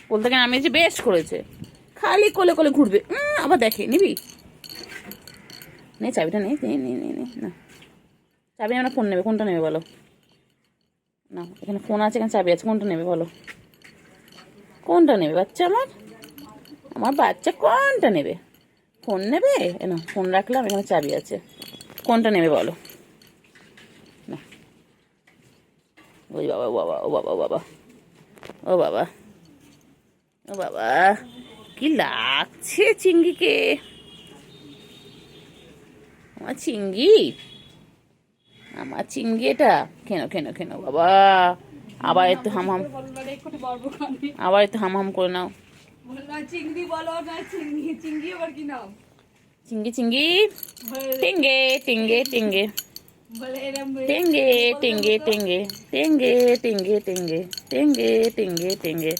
কোল থেকে নামিয়েছে, বেশ করেছে। খালি কোলে কোলে ঘুরবে। আবার দেখে নিবি, নে চাবিটা নেই, না চাবি আমরা ফোন নেবে, কোনটা নেবে বলো? না এখানে ফোন আছে, এখানে চাবি আছে, কোনটা নেবে বলো? কোনটা নেবে বাচ্চা আমার? আমার বাচ্চা কোনটা নেবে? ফোন নেবে? না ফোন রাখলাম, এখানে চাবি আছে, কোনটা নেবে বলো? না ওই বাবা, ও বাবা, ও বাবা, ও বাবা, ও বাবা, ও বাবা, কি লাগছে চিঙ্গিকে, আমার চিঙ্গি, আমার চিঙ্গি এটা। কেন কেন কেন বাবা, আবার একটু হাম হাম, আবার একটু হাম হাম করে নাও। চিংড়ি বলো না, চিংড়ি চিংড়ি আবার কি নাম? চিঙ্গি চিঙ্গি, টিঙ্গে টিঙ্গে টিঙ্গে, বলে এরম টেঙ্গে টেঙ্গে টেঙ্গে, টেঙ্গে টেঙ্গে টেঙ্গে, টেঙ্গে টেঙ্গে টেঙ্গে,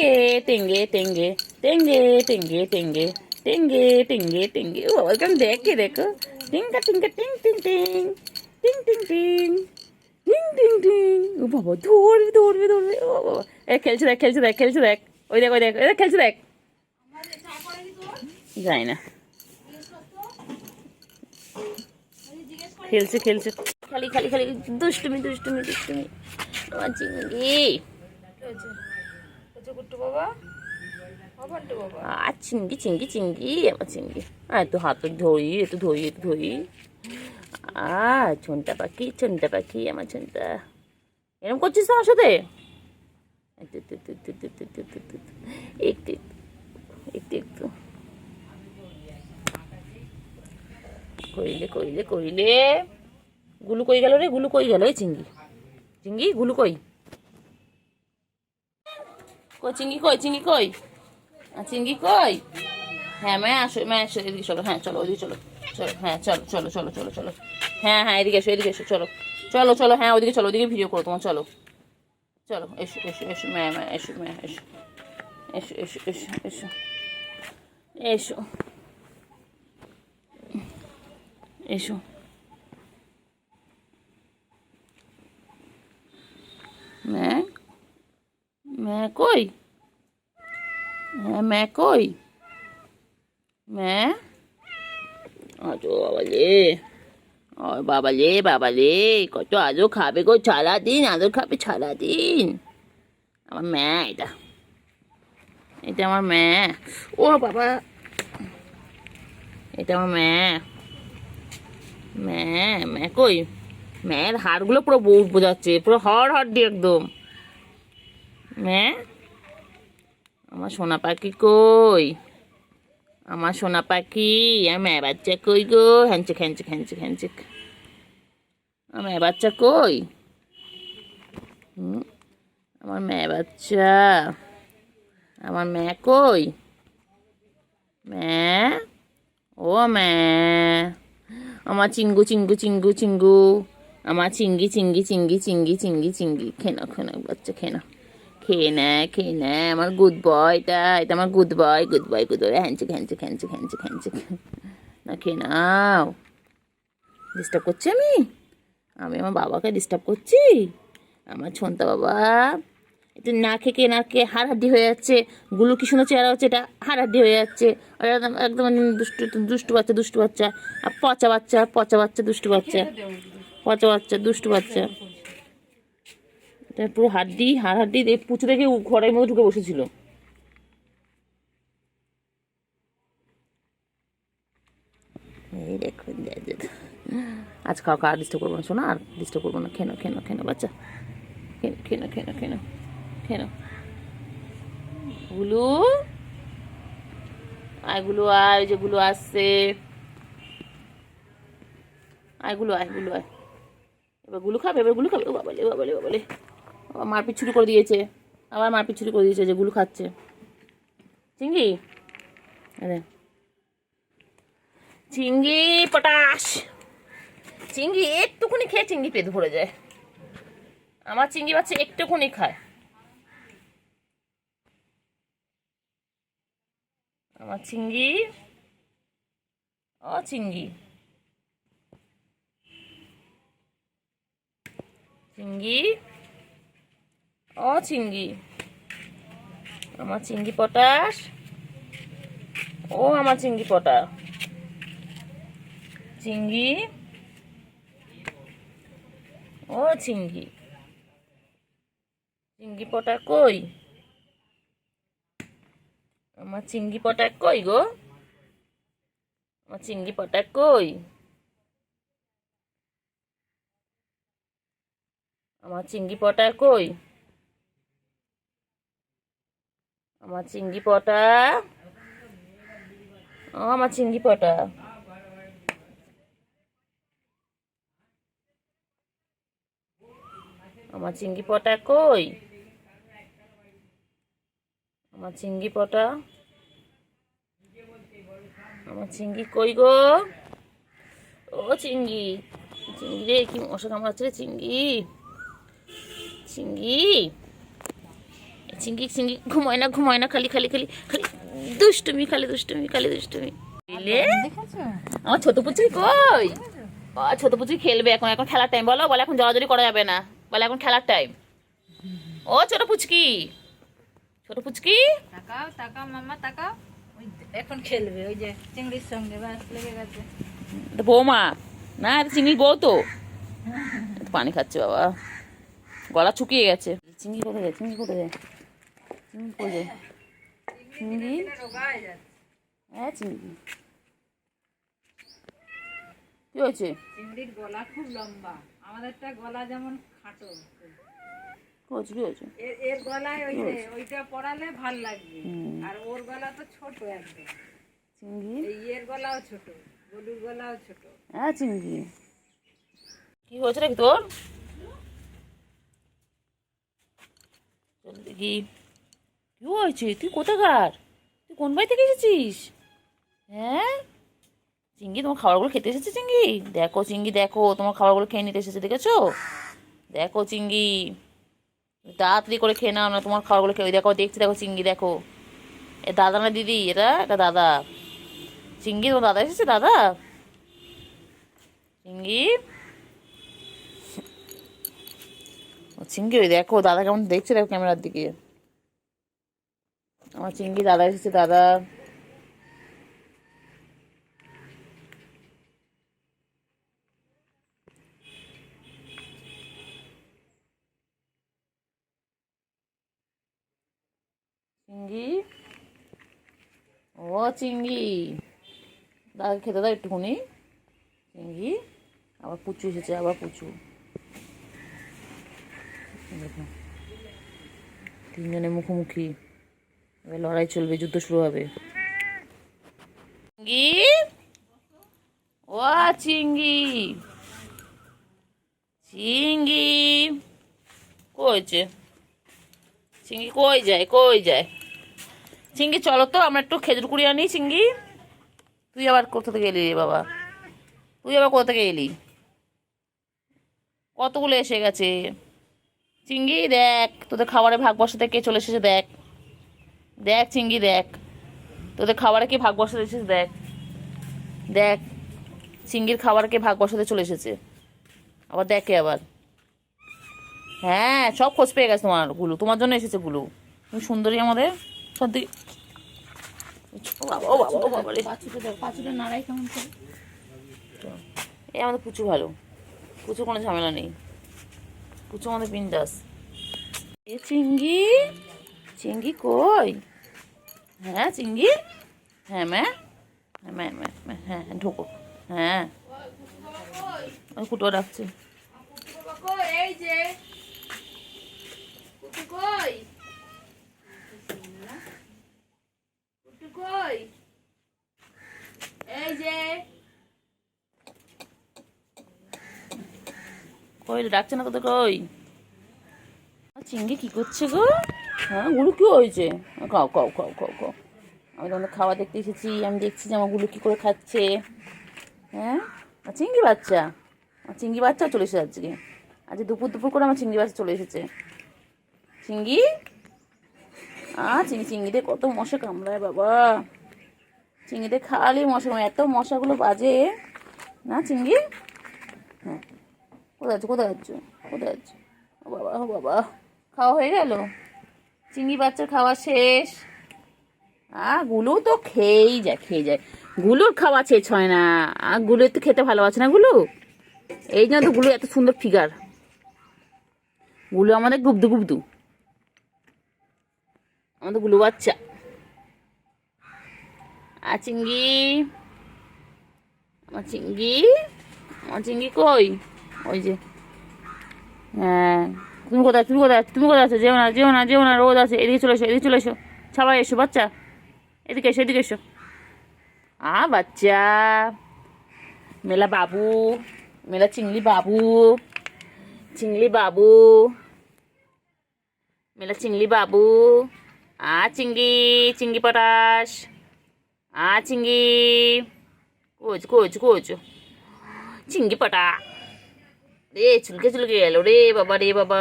টেঙ্গে টেঙ্গে টেঙ্গে, টেঙ্গে টেঙ্গে টেঙ্গে, টেঙ্গে টেঙ্গে টেঙ্গে। ও বাবা কেমন দেখে, দেখো, টিঙ্কা টিঙ্কা টিং টিং টিং, টিং টিং টিং, টিং টিং টিং। ও বাবা ধরবে ধরবে ধরবে, ও বাবা এ খেলছে দেখ, খেলছে দেখ, খেলছে দেখ, ওই দেখ, ওই দেখ, ওই দেখ খেলছে দেখ। যাই না, খেলছে খেলছে, খালি খালি খালি দুষ্টুমি দুষ্টুমি দুষ্টুমি। আমার চিংড়ি, গুট্টু বাবা, বাবান্টু বাবা। আর চিংড়ি চিংড়ি চিংড়ি, আমার চিংড়ি। আর একটু হাত ধরি, একটু ধরি, একটু ধরি। ছোনটা পাখি, ছোনটা পাখি, আমার ছোনটা। এরকম করছিস তো আমার সাথে? একটু একটু একটু একটু একটু একটু একটু একটু একটু একটু একটু কইলে কইলে কইলে। গুলু কই গেল রে, গুলু কই গেল? এই চিংড়ি, চিংড়ি গুলু কই? কই চিংড়ি, কই চিংড়ি, কই চিংড়ি, কই? হ্যাঁ ম্যা আসো, ম্যা আসো, এদিকে চলো, হ্যাঁ চলো ওইদিকে চলো, চলো হ্যাঁ চলো চলো চলো চলো চলো, হ্যাঁ হ্যাঁ এদিকে এসো, এদিকে এসো, চলো চলো চলো, হ্যাঁ ওইদিকে চলো, ওইদিকে ভিডিও করো তোমার, চলো চলো, এসো এসো এসো, ম্যা ম্যা এসো, ম্যা এসো, এসো এসো এসো এসো এসো এসো। ম্যা, ম্যা কই? হ্যাঁ ম্যা কই? ম্যা, আজো বাবা রে, ও বাবা রে, বাবা রে, কত আজও খাবে গো সারাদিন, আদর খাবে সারাদিন। আমার ম্যা এটা, এটা আমার ম্যা। ও বাবা, এটা আমার ম্যা, ম্যা, ম্যা কই? ম্যার হাড়গুলো পুরো বোঝাচ্ছে, পুরো হাড় দিয়ে একদম। ম্যা, আমার সোনা পাখি কই? আমার সোনা পাখি, আমার ম্যা বাচ্চা কই গো? হ্যাঞ্চেক হ্যাঞ্চেক হ্যাঞ্চেক হ্যাঞ্চেক, আমার ম্যা বাচ্চা কই? আমার ম্যা বাচ্চা, আমার ম্যা কই? ম্যা, ও ম্যা, আমার চিঙ্গু চিঙ্গু চিঙ্গু চিঙ্গু, আমার চিঙ্গি চিঙ্গি চিঙ্গি চিঙ্গি চিঙ্গি চিঙ্গি। খেনা খেনা বাচ্চা, খেনা, খেয়ে নেয় খেয়ে নেয়, আমার গুড বয় এটা, এটা আমার good boy, good boy, good boy. হ্যাঞ্চেক হ্যাঞ্চেক হ্যাঞ্চেক হ্যাঞ্চেক হ্যাঞ্চেক, না খেয়ে নাও। ডিস্টার্ব করছি আমি? আমি আমার বাবাকে ডিস্টার্ব করছি? আমার ছোনতা বাবা একটু না খেয়ে না খেয়ে হাড়হাড্ডি হয়ে যাচ্ছে। গুলো কি সুন্দর চেহারা হচ্ছে, এটা হাড়হাড্ডি হয়ে যাচ্ছে। আর একদম একদম দুষ্টু দুষ্টু বাচ্চা, দুষ্টু বাচ্চা, আর পচা বাচ্চা, পচা বাচ্চা, দুষ্টু বাচ্চা, পচা বাচ্চা, দুষ্টু বাচ্চা। এটা পুরো হাড্ডি, হাড়হাড্ডি পুচু রেখে ঘরের মধ্যে ঢুকে বসেছিল। এই দেখুন, আজ কাউকে আর ডিস্টার্ব করবো না, শোনা আর ডিস্টার্ব করবো না। খেনো খেনো খেনো বাচ্চা, খেনো খেনো খেনো খেনো খেনো। গুলু আয়, গুলু আয়, ওই যে গুলু আসছে, আয় গুলু, আয় গুলু আয়। এবার গুলু খাবে, এবার গুলু খাবে। ও বাবালে বাবালে বাবালে, আবার মারপিট ছুরি করে দিয়েছে, আবার মারপিট ছুরি করে দিয়েছে, যে গুলু খাচ্ছে। চিঙ্গি, আরে চিঙ্গি পটাশ, চিঙ্গি একটুখানি খেয়ে চিঙ্গি পেট ভরে যায়। আমার চিঙ্গি বাচ্চা একটুখানি খায়, আমার চিঙ্গি, ও চিঙ্গি, চিঙ্গি, ও চিঙ্গি, আমার চিংড়ি পটাশ, ও আমার চিংড়ি পটা, চিংড়ি, ও চিংড়ি, চিংড়ি পটা কই, আমার চিংড়ি পটা কই গো, আমার চিংড়ি পটা কই, আমার চিংড়ি পটা কই, আমার চিংড়ি পটা, ও আমার চিংড়ি পটা, আমার চিংড়ি পটা কই, আমার চিংড়ি পটা, আমার চিংড়ি কই গো, ও চিংড়ি, চিংড়ি রে কি মশা কামড়াচ্ছে রে চিংড়ি, চিংড়ি, চিংড়ি চিংড়ি ঘুমায় না ঘুমায় না, খালি খালি খালি খালি দুষ্টুমি, খালি দুষ্টুমি, খালি দুষ্টুমি। বুঝলে আমার ছোট পুচি কই, ছোট পুচি খেলবে এখন, এখন খেলার টাইম, বলো বলে এখন জড়াজড়ি করা যাবে না, বলে এখন খেলার টাইম। ও ছোট পুচকি, ছোট পুচকি তাকাও তাকাও মাম্মা তাকাও, ওই এখন খেলবে ওই যে চিংড়ির সঙ্গে, বাস লেগে গেছে। বৌমা না, চিংড়ির বউ তো, পানি খাচ্ছে বাবা, গলা শুকিয়ে গেছে। চিংড়ি কোথায় যায়, চিংড়ি কোথায় যায়, চিংড়ি কোথায় যায়, চিংড়ি, হ্যাঁ চিংড়ি কি হয়েছে, চিংড়ির গলা খুব লম্বা, আমাদেরটা গলা যেমন খাটো, কি হয়েছে, কি হয়েছে, এর গলায় ওই যে ওইটা পরালে ভাল লাগবে, আর ওর গলা তো ছোট একদম, চিংড়ি, এই এর গলাও ছোট, গলুর গলাও ছোট। হ্যাঁ চিংড়ি কি হয়েছে নাকি তোর, চল দেখি কি হয়েছে, তুই কোথাকার, তুই কোন বাড়ি থেকে এসেছিস, হ্যাঁ চিংড়ি তোমার খাবারগুলো খেতে এসেছে, চিংড়ি দেখো, চিংড়ি দেখো তোমার খাবারগুলো খেয়ে নিতে এসেছে, দেখেছো, দেখো চিংড়ি তাড়াতাড়ি করে খেয়ে নাও না, তোমার খাবারগুলো খেয়ে, দেখো দেখছি, দেখো চিংড়ি দেখো, এ দাদা না দিদি, এটা দাদা, চিংড়ি তোমার দাদা এসেছে, দাদা চিংড়ি, ও চিংড়ি ওই দেখো দাদা কেমন দেখছে, দেখো ক্যামেরার দিকে, আমার চিংড়ি দাদা এসেছে, দাদা, চিংড়ি, ও চিংড়ি দাদাকে খেতে দাও একটুখানি, চিংড়ি, আবার পুচু এসেছে, আবার পুচু, দেখো তিনজনের মুখোমুখি, এবার লড়াই চলবে, যুদ্ধ শুরু হবে। চিংড়ি, ও চিংড়ি, চিংড়ি কইছে, চিংড়ি কই যায়, কই যায়, চিংড়ি চলো তো আমরা একটু খেজুর কুড়ি আনি, চিংড়ি তুই আবার কোথা থেকে এলি রে বাবা, তুই আবার কোথা থেকে এলি, কতগুলো এসে গেছে, চিংড়ি দেখ তোদের খাবারে ভাগ বসাতে কে চলে এসেছে, দেখ দেখ চিংড়ি দেখ তোদের খাবারে কে ভাগ বসাতে এসেছে, দেখ দেখ চিংড়ির খাবারে কে ভাগ বসাতে চলে এসেছে, আবার দেখে আবার, হ্যাঁ সব খোঁজ পেয়ে গেছে তোমার গুলু, তোমার জন্য এসেছে গুলু, তুমি সুন্দরী আমাদের সত্যি, ও বাবা ও বাবা ও বাবা রে, পাঁচুটা নাড়াই কেমন করে, এই আমাদের পুচু ভালো, পুচু কোনো ঝামেলা নেই, পুচু আমাদের বিন্দাস। এ চিংড়ি, চিংড়ি কই, হ্যাঁ চিংড়ি, হ্যাঁ ম্যা, হ্যাঁ ম্যা ম্যা ম্যা, হ্যাঁ হ্যাঁ ঢোকো, হ্যাঁ ওই কুটো ডাকছে, এই যে কুটু কই, কুটু কই, এই যে কই ডাকছে না তোদের, কই চিংড়ি কি করছে গো, হ্যাঁ গুলু কি হয়েছে, খাও খাও খাও খাও খাও, আমি তোমাদের খাওয়া দেখতে এসেছি, আমি দেখছি যে আমার গুলু কি করে খাচ্ছে, হ্যাঁ আর চিংড়ি বাচ্চা, আমার চিংড়ি বাচ্চাও চলে এসেছে আজকে, আজকে দুপুর দুপুর করে আমার চিংড়ি বাচ্চা চলে এসেছে, চিংড়ি, চিংড়িতে কত মশা কামড়ায় বাবা, চিংড়িতে খালি মশা, এত মশাগুলো বাজে না চিংড়ি, হ্যাঁ কোথায় যাচ্ছ, কোথায় যাচ্ছ, কোথায় যাচ্ছ, ও বাবা ও বাবা, খাওয়া হয়ে গেল, চিংড়ি বাচ্চার খাওয়া শেষ। গুলু তো খেয়েই যায় খেয়ে যায়, গুলুর খাওয়া শেষ হয় না। গুলু তো খেতে ভালোবাসে না গুলু, এই জন্য তো গুলু এত সুন্দর ফিগার। গুলু আমাদের গুবদু গুবদু, আমাদের গুলু বাচ্চা। আর চিংড়ি, আমার চিংড়ি, আমার চিংড়ি কই? ওই যে, হ্যাঁ। তুমি কোথায়, তুমি কোথায়, তুমি কোথায় আছো? যেও না, যেও না, যেও না, রোদ আছে। এদিকে চলে এসো, এদিকে চলে এসো। সবাই এসো বাচ্চা, এদিকে এসো, এদিকে এসো। বাচ্চা মেলা বাবু, মেলা চিংড়ি বাবু, চিংড়ি বাবু, মেলা চিংড়ি বাবু। চিংড়ি, চিংড়ি পটাশ। চিংড়ি, কোচ কোচ কোচ, চিংড়ি পটা। রে চুলকে চুলকে গেল রে বাবা, রে বাবা,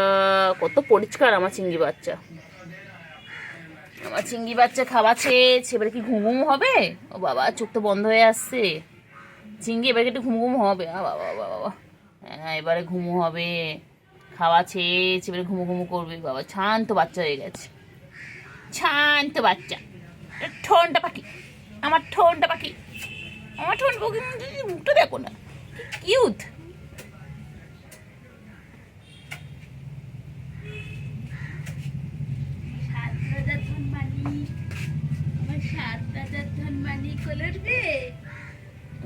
কত পরিষ্কার আমার চিংড়ি বাচ্চা। আমার চিংড়ি বাচ্চা খাওয়া শেষ। এবারে কি ঘুম ঘুম হবে? ও বাবা, চোখ তো বন্ধ হয়ে আসছে। চিংড়ি এবারে একটু ঘুম ঘুম হবে। বাবা বাবা বাবা, হ্যাঁ এবারে ঘুম হবে। খাওয়া শেষ, এবারে ঘুমো ঘুমো করবে। বাবা শান্ত বাচ্চা হয়ে গেছে, শান্ত বাচ্চা। ঠোনটা পাখি, আমার ঠোনটা পাখি, আমার ঠোন পাখি। মুখটা দেখো না, কিউট।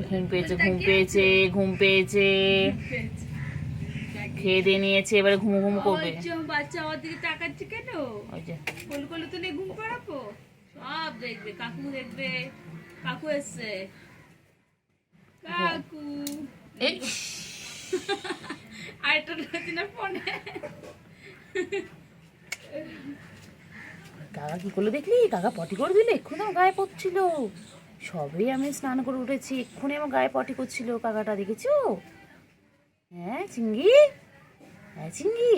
ঘুম পেয়েছে, ঘুম পেয়েছে, ঘুম পেয়েছে, খেয়ে দিয়ে নিয়েছে, এবারে ঘুমো ঘুমো করবে। বাচ্চা আমার দিকে তাকাচ্ছে কেন? ওই যে কোলে তুলে ঘুম পাড়াবো, সব দেখবে। কাকু দেখবে, কাকু এসছে, কাকু। এই আরেকটা রয়েছে না ফোনে। কাকা কি করলো দেখলি? কাকা পটি করে দিলে, এক্ষুনি আমার গায়ে পড়ছিল। সবেই আমি স্নান করে উঠেছি, এক্ষুনি আমার গায়ে পটি করছিল কাকাটা, দেখেছো? হ্যাঁ চিংড়ি, হ্যাঁ চিংড়ি,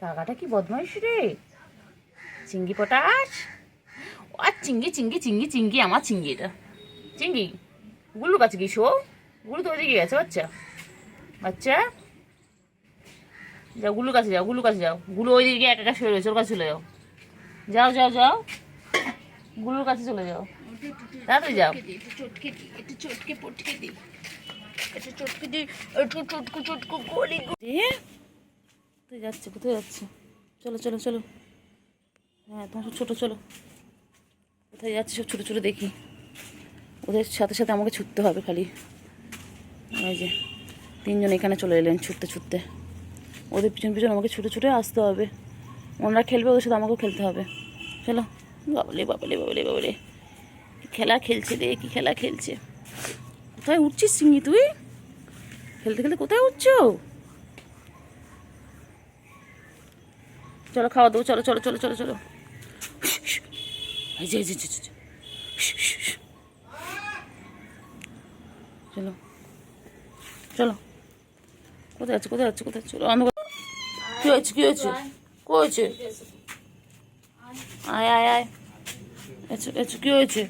কাকাটা কি বদমাইশ রে। চিংড়ি পটাশ। আর চিংড়ি চিংড়ি চিংড়ি চিংড়ি, আমার চিংড়ি এটা। চিংড়ি, গুলুর কাছে গিয়েছো? গুলু তো ওইদিকে গেছে বাচ্চা, বাচ্চা যাও গুলুর কাছে যাও, গুলুর কাছে যাও। গুলু ওইদিকে একা একা শুয়ে রয়েছে, ওর কাছে চলে যাও। যাও যাও যাও, গুলুর কাছে চলে যাও, তাড়াতাড়ি যাও। চটকে দিই, একটু চটকে পটকে দিই, একটু চটকে দিই, একটু চটকু চটকু গলি। কোথায় যাচ্ছে, কোথায় যাচ্ছে? চলো চলো চলো, হ্যাঁ তোমার সব ছোটো, চলো। কোথায় যাচ্ছে সব ছোটো ছোটো দেখি, ওদের সাথে সাথে আমাকে ছুটতে হবে খালি। এই যে তিনজন এখানে চলে এলেন ছুটতে ছুটতে, ওদের পিছন পিছন আমাকে ছুটে ছুটে আসতে হবে। ওনারা খেলবে, ওদের সাথে আমাকেও খেলতে হবে। চলো। বাবলে বাবলে বাবলে বাবলে, কি খেলা খেলছে রে, কি খেলা খেলছে। কোথায় উঠছিস সিঙ্গি তুই? খেলতে খেলতে কোথায় উঠছো? চলো খাওয়া দেবো, চলো চলো চলো চলো চলো। এই যে এই যে, চলো চলো। কোথায় যাচ্ছে, কোথায় যাচ্ছে, কোথায়? চলো অন্ধকার। কি হয়েছে, কি হয়েছে, কি হয়েছে? আয় আয় আয়, এসো এসো, কি হয়েছে,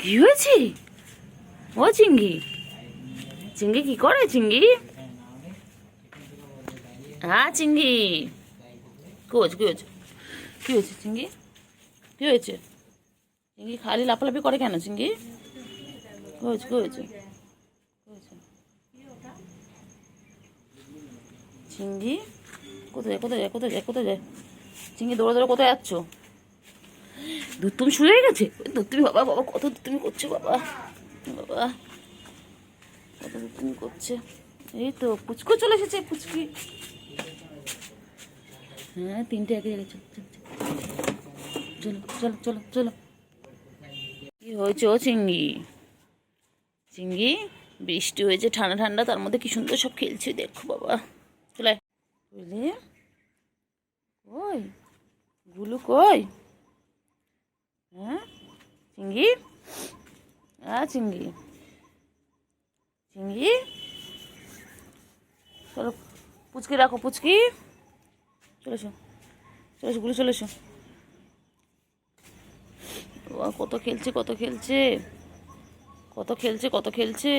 কি হয়েছে? ও চিঙ্গি, চিঙ্গি কি করে চিঙ্গি? চিঙ্গি, কি হয়েছে, কি হয়েছে, কি হয়েছে চিঙ্গি, কি হয়েছে? চিঙ্গি খালি লাফালাফি করে কেন চিঙ্গি? কি হয়েছে, কি হয়েছে, চিঙ্গি? কোথায় যায়, কোথায় যায়, কোথায় যায়, কোথায় যায়? চিঙ্গি দৌড়ে দৌড়ে কোথায় যাচ্ছ? দুধ তুমি শুয়ে গেছে? দুধ তুমি, বাবা বাবা, কত দুধ তুমি করছো বাবা, বাবা কত দুধ তুমি করছে। এই তো পুচকু চলে এসেছে, পুচকি। হ্যাঁ তিনটে একে জায়গায়, চলো চলো চলো চলো। কি হয়েছে ও চিঙ্গি? চিঙ্গি, বৃষ্টি হয়েছে ঠান্ডা ঠান্ডা, তার মধ্যে কি সুন্দর সব খেলছে দেখো বাবা। চলে বুঝলি, কই গুলু কই? হ্যাঁ চিঙ্গি, চিঙ্গি, চিঙ্গি, চলো পুচকি রাখো, পুচকি চলে এসো, চলে এসো গুলু, চলে এসো। কত খেলছে, কত খেলছে, কত খেলছে, কত খেলছে।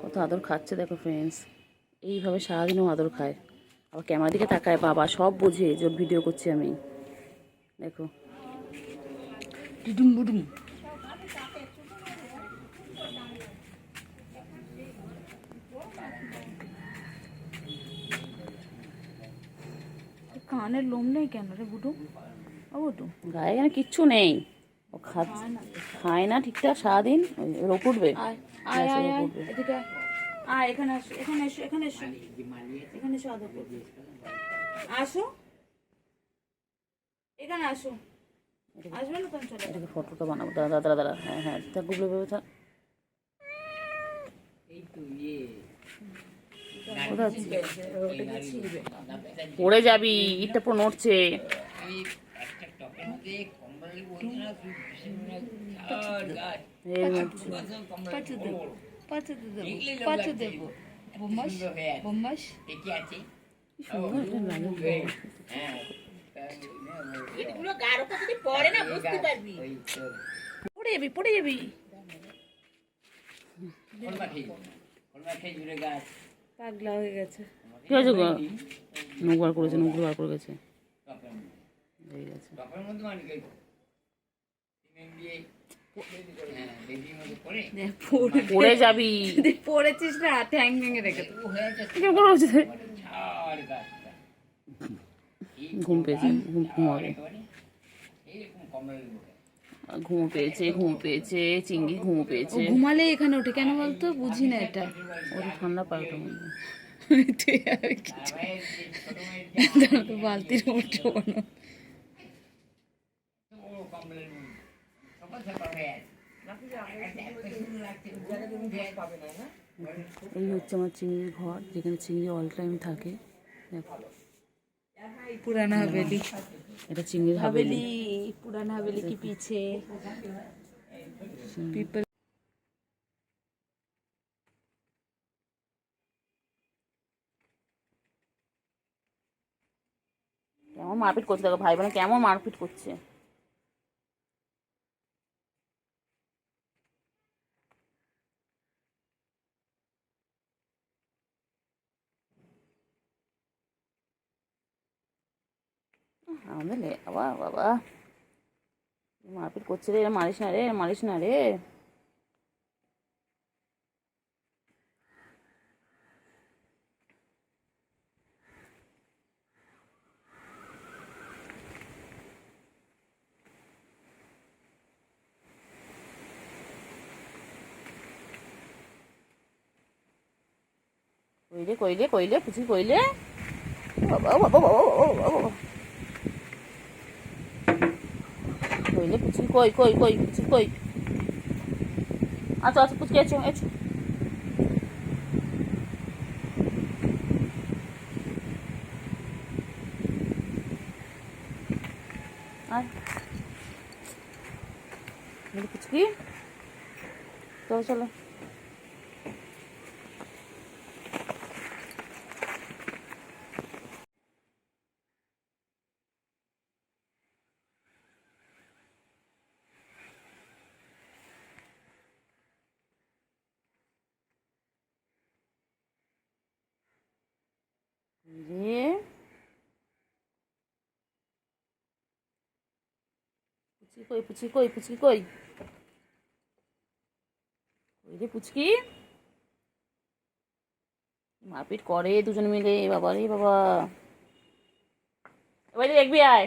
কত আদর খাচ্ছে দেখো ফ্রেন্ডস, এইভাবে সারাদিনও আদর খায়। আবার ক্যামেরার দিকে তাকায়, বাবা সব বোঝে যে ওর ভিডিও করছি আমি। দেখো ডিডুম বুডুম। কানের লোম নেই কেন রে বুটু? ও বুটু, গায়ে এখানে কিচ্ছু নেই, ও খায় না ঠিকঠাক সারাদিন। রোগ উঠবে, আয় আয় আয় আয়, এদিকে আয়। আয় এখানে আসো, এখানে এসো, এখানে এসো, এখানে এসো, আদর করবে। আসো, এখানে আসো। আসবে না তুমি? চলে এটাকে ফটোটা বানাবো, দাঁড়া দাঁড়া দাঁড়া। হ্যাঁ হ্যাঁ, তা গুগলে ভেবে থাক। কোথায় আছিস? পড়ে যাবি, ইটটা পুরো নড়ছে। এই নড়ছে। পাঁচু দেবো, পাঁচু দেবো, পাঁচু দেবো। বোমাস, বোমাস। কি সুন্দর একটা লাগে। পড়ে যাবি, পড়ে যাবি। পাগলা হয়ে গেছে। কি হয়েছে গো? নখ বার করেছে, নখ বার করে গেছে। হয়ে গেছে। পড়ে যাবি। পড়েছিস না, ঠ্যাং ভেঙে রেখে তো। ঘুম পেয়েছে, ঘুমাবে। ঘুমো পেয়েছে, ঘুম পেয়েছে, চিংড়ি ঘুমো পেয়েছে। ঘুমালে এখানে ওঠে কেন বলতো? বুঝি না এটা। ওটা ঠান্ডা পায় ওটা মধ্যে। তো বালতির উঠো না। এই হচ্ছে আমার চিংড়ির ঘর, যেখানে চিংড়ি অল টাইম থাকে। দেখো पुराना हवेली, এটা চিংড়ির হাভেলি। पुराना हवेली के पीछे पीपल। কেমন মারপিট করছে দেখো, ভাই বোনে কেমন মারপিট করছে। আমাদের বাবা বাবা মারপিট করছে রে, মারিস না রে, মারিস না রে। কইলে কইলে কইলে পুচি কইলে, বাবা বাবা বাবা বাবা, কইলে পুচি কই কই কই পুচি কই। আচ্ছা আচ্ছা পুচকি এসো এসো। আয় পুচকি, চলো চলো। রে পুচকি কই, পুচকি কই, পুচকি কই, কই রে পুচকি। মারপিট করে দুজন মিলে, বাবা রে বাবা। এবার দেখবি আয়,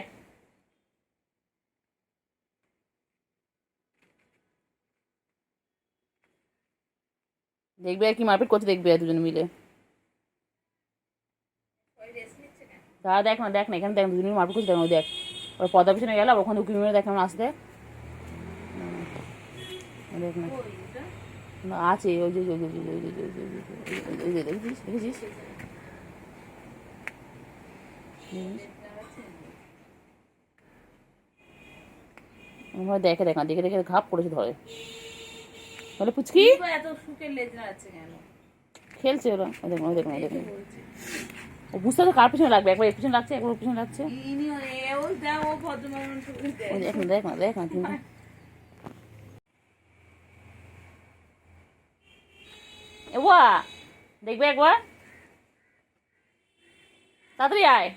দেখবি আর কি মারপিট করতে, দেখবি আর দুজন মিলে। দাঁড়া দেখ না, দেখ না, এখানে দেখ দুজন মিলে মারপিট করছে, দেখ না, ওই দেখ ওর পদা পিছনে গেল, ওখানে উকি মেরে দেখ কেমন আসতে। দেখ না আছে, ওই যে ওই যে দেখেছিস দেখেছিস। দেখে দেখ না, দেখে দেখে ঘাপ করেছে ধরে। বলে পুচকি এত সুখের লেজরা আছে কেন? খেলছে ওরা, ওই দেখুন ওই দেখুন ওই দেখুন। ও বুঝতে তো কার পিছনে লাগবে, একবার এর পিছনে লাগছে, একবার ওর পিছনে লাগছে। ওই দেখ না দেখ না দেখ না কিন্তু এবা দেখবে একবার, তাড়াতাড়ি আয়।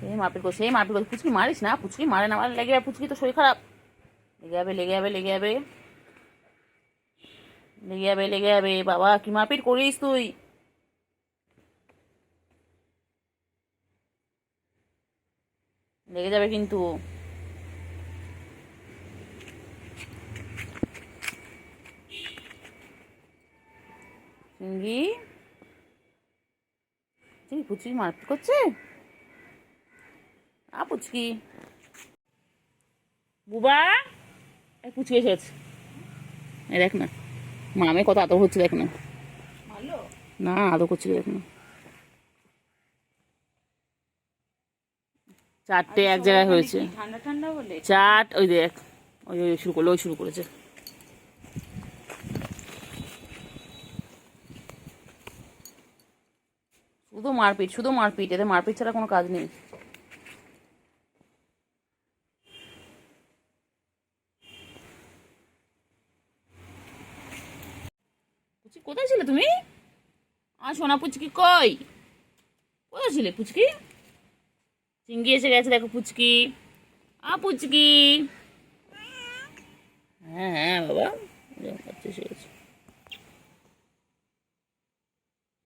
সেই মারপিট করছে, সেই মারপিট করছে। পুচকি মারিস না, পুচকি মারে না, মারে লেগে যাবে, পুচকি তো শরীর খারাপ। লেগে যাবে, লেগে যাবে, লেগে যাবে, লেগে যাবে, লেগে যাবে। বাবা কি মারপিট করিস তুই! লেগে যাবে কিন্তু। চিঙ্গি, চিঙ্গি পুচকি মারপিট করছে। পুচকি, বুবা, এই পুচকি এসেছে। এই দেখ না, মামে কত আদর হচ্ছে, দেখ না। ভালো না আদর করছিল, দেখ না। চারটে এক জায়গায় হয়েছে। ঠান্ডা ঠান্ডা বলে চাট, ওই দেখ, ওই ওই শুরু করলো, ওই শুরু করেছে। শুধু মারপিট, শুধু মারপিট, এতে মারপিট ছাড়া কোনো কাজ নেই। পুচকি কোথায় ছিলে তুমি? সোনা পুচকি কই? কোথায় ছিলে পুচকি? চিঙ্গি এসে গেছে, দেখো পুচকি। পুচকি, হ্যাঁ হ্যাঁ বাবা, এসে গেছে।